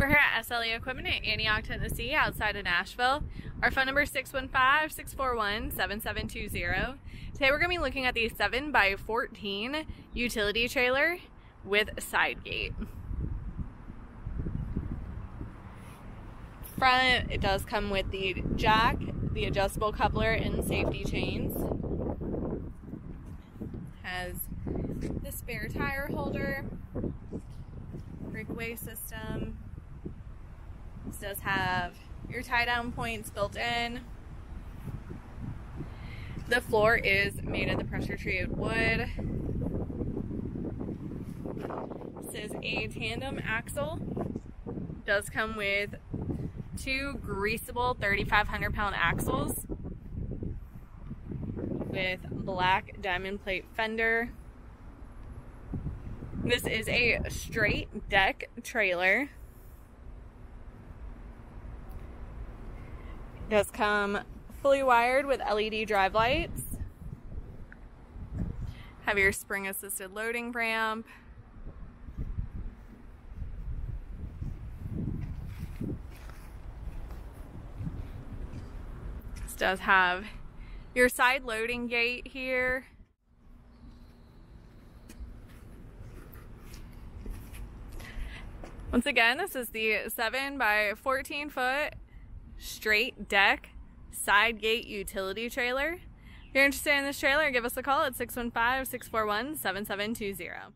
We're here at SLE Equipment in Antioch, Tennessee, outside of Nashville. Our phone number is 615-641-7720. Today we're going to be looking at the 7x14 utility trailer with side gate. Front, it does come with the jack, the adjustable coupler, and safety chains. Has the spare tire holder, breakaway system. This does have your tie down points built in. The floor is made of the pressure treated wood. This is a tandem axle. Does come with two Greaseable 3,500 pound axles with black diamond plate fender. This is a straight deck trailer. It does come fully wired with LED drive lights. Have your spring assisted loading ramp. This does have your side loading gate here. Once again, this is the 7x14 foot straight deck side gate utility trailer. If you're interested in this trailer, give us a call at 615-641-7720.